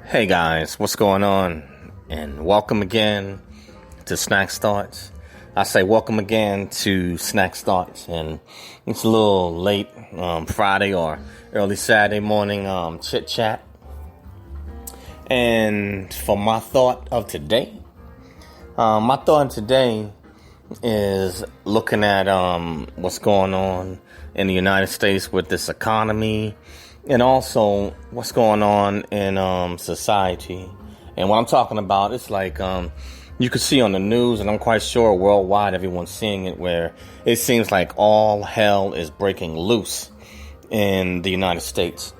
Hey guys, what's going on? And welcome again to Snack Starts. I say welcome again to Snack Starts, and it's a little late Friday or early Saturday morning chit chat. And for my thought of today, is looking at what's going on in the United States with this economy, and also what's going on in society. And what I'm talking about, it's like you could see on the news, and I'm quite sure worldwide everyone's seeing it, where it seems like all hell is breaking loose in the United States.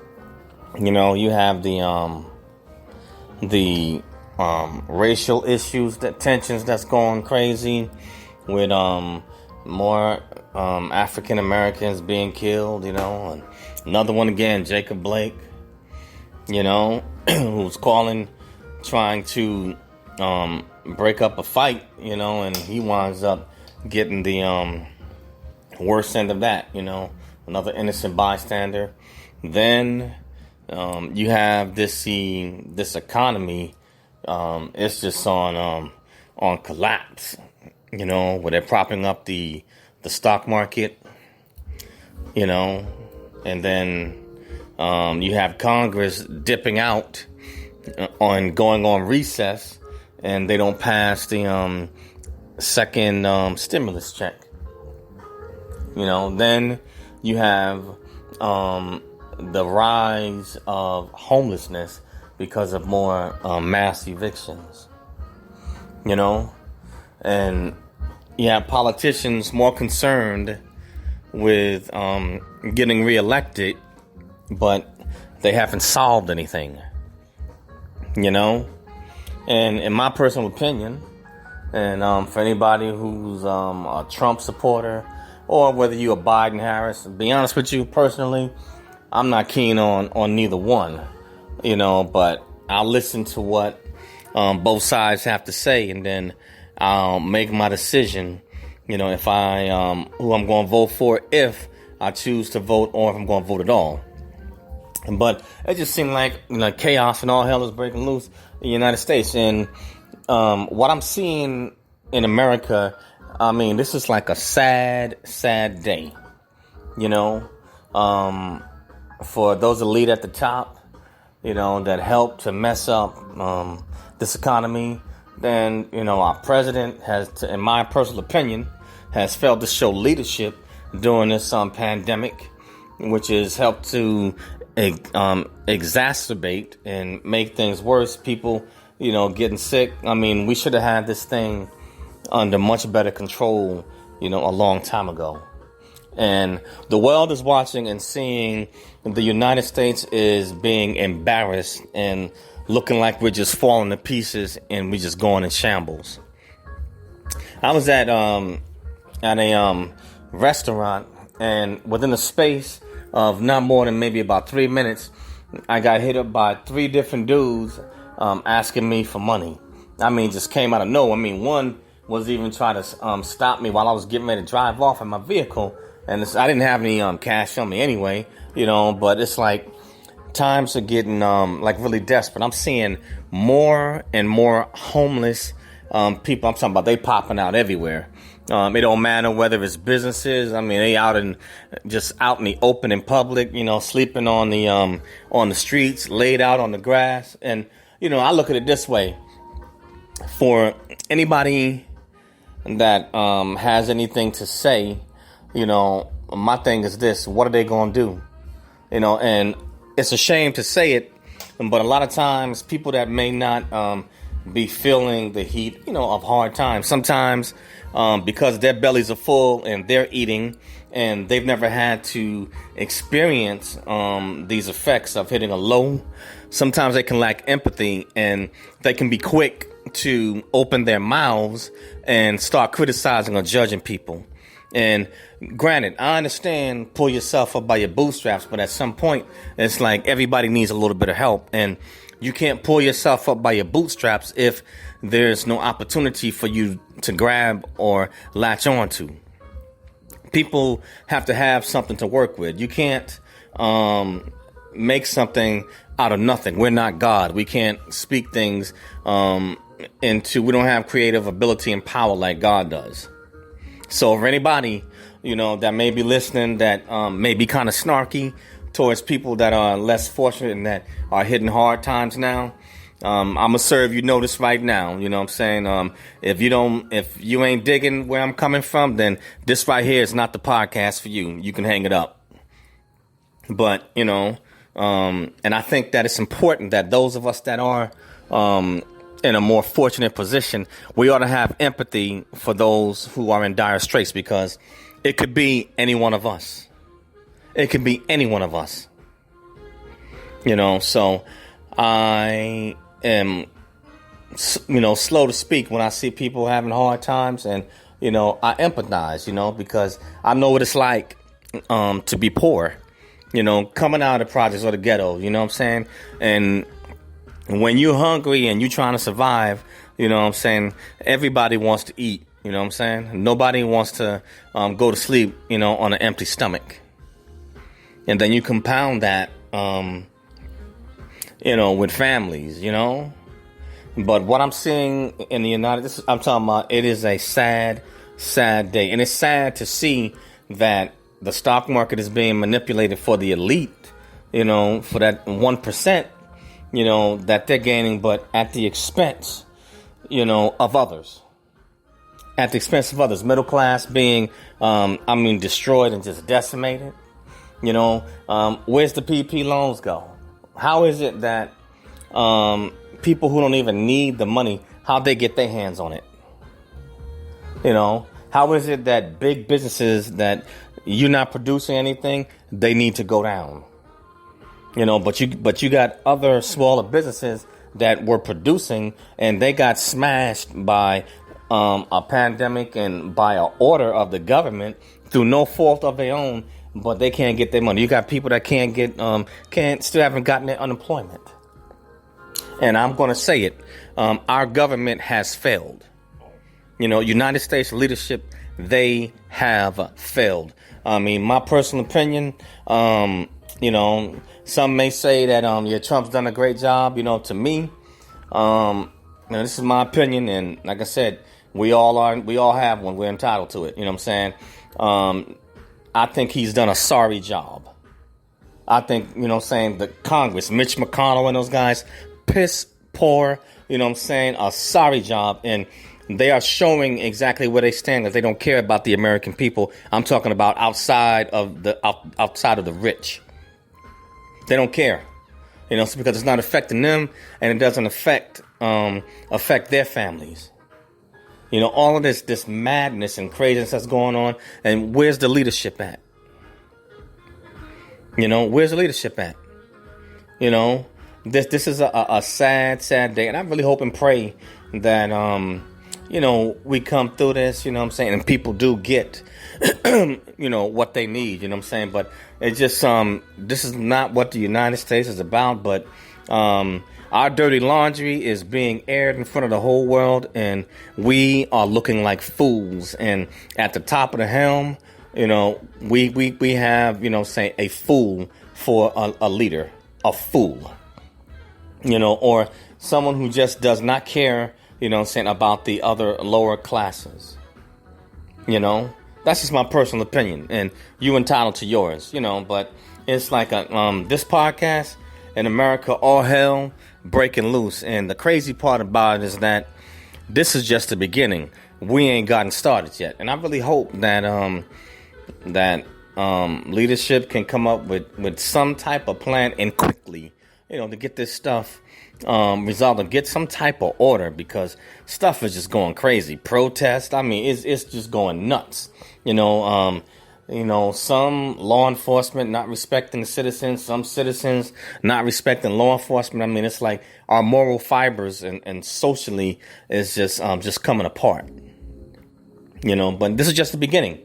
You know, you have the racial issues, that tensions that's going crazy with more African Americans being killed, and another one again, Jacob Blake, who's trying to break up a fight, and he winds up getting the worst end of that, another innocent bystander. Then you have this economy, it's just on collapse, where they're propping up the stock market, and then you have Congress dipping out going on recess, and they don't pass the second stimulus check. Then you have the rise of homelessness because of more mass evictions, and you have politicians more concerned with getting reelected, but they haven't solved anything, and in my personal opinion, and for anybody who's a Trump supporter, or whether you're a Biden Harris, to be honest with you personally, I'm not keen on neither one, but I'll listen to what both sides have to say, and then I'll make my decision, if I who I'm going to vote for, if I choose to vote, or if I'm going to vote at all. But it just seemed like chaos and all hell is breaking loose in the United States. And what I'm seeing in America, this is like a sad, sad day, for those elite at the top, that help to mess up this economy. Then, our president has, in my personal opinion, has failed to show leadership during this pandemic, which has helped to exacerbate and make things worse. People, getting sick. We should have had this thing under much better control, a long time ago. And the world is watching and seeing the United States is being embarrassed and looking like we're just falling to pieces and we're just going in shambles. I was at a restaurant, and within the space of not more than maybe about 3 minutes, I got hit up by 3 different dudes asking me for money. Just came out of nowhere. One was even trying to stop me while I was getting ready to drive off in my vehicle, and I didn't have any cash on me anyway, but it's like times are getting really desperate. I'm seeing more and more homeless people. I'm talking about they popping out everywhere. It don't matter whether it's businesses. They out in the open in public, sleeping on the streets, laid out on the grass. And, I look at it this way. For anybody that has anything to say, my thing is this: what are they going to do? And it's a shame to say it, but a lot of times people that may not be feeling the heat, of hard times, sometimes because their bellies are full and they're eating and they've never had to experience these effects of hitting a low. Sometimes they can lack empathy, and they can be quick to open their mouths and start criticizing or judging people. And granted, I understand pull yourself up by your bootstraps, but at some point, it's like everybody needs a little bit of help. And you can't pull yourself up by your bootstraps if there's no opportunity for you to grab or latch on to. People have to have something to work with. You can't make something out of nothing. We're not God. We can't speak things we don't have creative ability and power like God does. So if anybody, that may be listening that may be kind of snarky towards people that are less fortunate and that are hitting hard times now, I'm going to serve you notice right now. You know what I'm saying? If you ain't digging where I'm coming from, then this right here is not the podcast for you. You can hang it up. But, and I think that it's important that those of us that are in a more fortunate position, we ought to have empathy for those who are in dire straits, because it could be any one of us. It could be any one of us. So I am, slow to speak when I see people having hard times, and, I empathize, because I know what it's like to be poor. Coming out of the projects or the ghetto, you know what I'm saying? And when you're hungry and you're trying to survive, you know what I'm saying? Everybody wants to eat, you know what I'm saying? Nobody wants to go to sleep, on an empty stomach. And then you compound that, with families, But what I'm seeing in the United States, I'm talking about, it is a sad, sad day. And it's sad to see that the stock market is being manipulated for the elite, for that 1%, that they're gaining, but at the expense, of others. At the expense of others. Middle class being, destroyed and just decimated. Where's the PP loans go? How is it that people who don't even need the money, how they get their hands on it? How is it that big businesses that you're not producing anything, they need to go down? But you got other smaller businesses that were producing, and they got smashed by a pandemic and by an order of the government through no fault of their own, but they can't get their money. You got people that still haven't gotten their unemployment. And I'm going to say it, our government has failed. United States leadership, they have failed. My personal opinion, some may say that Trump's done a great job. To me, this is my opinion, and like I said, we all have one. We're entitled to it. You know what I'm saying? I think he's done a sorry job. I think, the Congress, Mitch McConnell and those guys, piss poor, a sorry job. And they are showing exactly where they stand, that they don't care about the American people. I'm talking about outside of the rich. They don't care, because it's not affecting them, and it doesn't affect their families. All of this madness and craziness that's going on, and where's the leadership at? Where's the leadership at? This is a sad, sad day, and I really hope and pray that we come through this, and people do get, what they need, but it's just, this is not what the United States is about, but, our dirty laundry is being aired in front of the whole world, and we are looking like fools. And at the top of the helm, we have, a fool for a leader, a fool, or someone who just does not care, about the other lower classes. That's just my personal opinion, and you entitled to yours, but it's like this podcast in America, all hell breaking loose. And the crazy part about it is that this is just the beginning. We ain't gotten started yet. And I really hope that leadership can come up with some type of plan, and quickly, to get this stuff resolved, and get some type of order, because stuff is just going crazy. Protest, it's just going nuts. Some law enforcement not respecting the citizens, some citizens not respecting law enforcement. It's like our moral fibers and socially is just coming apart. But this is just the beginning.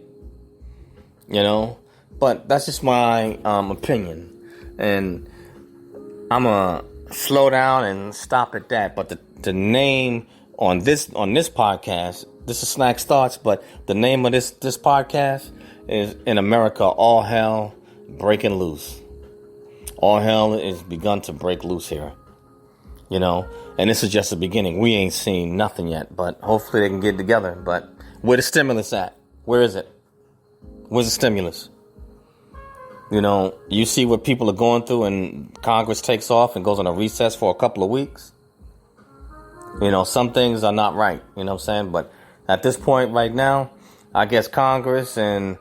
But that's just my opinion, and I'm gonna slow down and stop at that. But the name on this podcast, this is Snack Thoughts, but the name of this podcast is In America, All Hell Breaking Loose. All hell is begun to break loose here. And this is just the beginning. We ain't seen nothing yet, but hopefully they can get together. But where the stimulus at? Where is it? Where's the stimulus? You see what people are going through, and Congress takes off and goes on a recess for a couple of weeks. Some things are not right, you know what I'm saying? But at this point right now, I guess Congress and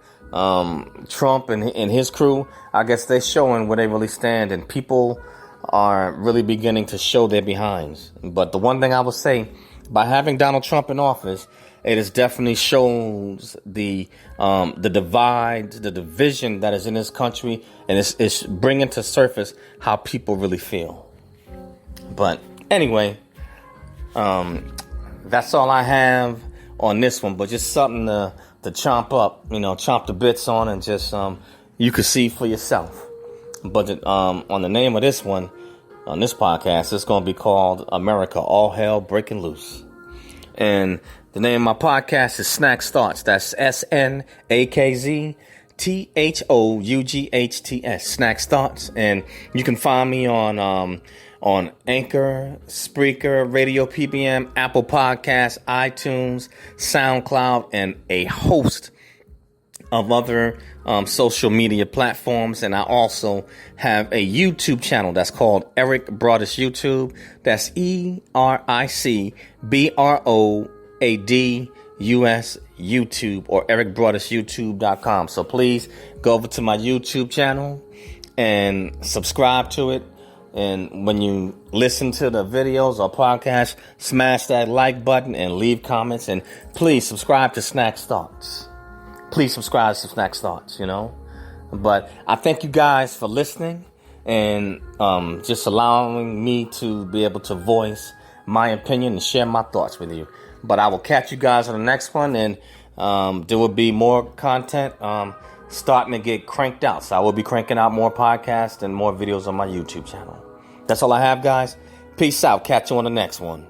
Trump and his crew, I guess they're showing where they really stand, and people are really beginning to show their behinds. But the one thing I would say, by having Donald Trump in office, it is definitely shows the divide, the division that is in this country, and it's bringing to surface how people really feel. But anyway, that's all I have on this one. But just something to chomp up, chomp the bits on, and just you can see for yourself. But on the name of this one, on this podcast, it's going to be called America, All Hell Breaking Loose. And the name of my podcast is Snacks Thoughts. That's SNAKZTHOUGHTS. Snacks Thoughts. And you can find me on Anchor, Spreaker, Radio PBM, Apple Podcasts, iTunes, SoundCloud, and a host of other social media platforms. And I also have a YouTube channel that's called Eric Broadus YouTube. That's ERICBROADUS YouTube, or ericbroadusyoutube.com. So please go over to my YouTube channel and subscribe to it. And when you listen to the videos or podcasts, smash that like button and leave comments. And please subscribe to Snacks Thoughts. Please subscribe to Snacks Thoughts, But I thank you guys for listening and just allowing me to be able to voice my opinion and share my thoughts with you. But I will catch you guys on the next one, and there will be more content starting to get cranked out. So I will be cranking out more podcasts and more videos on my YouTube channel. That's all I have, guys. Peace out. Catch you on the next one.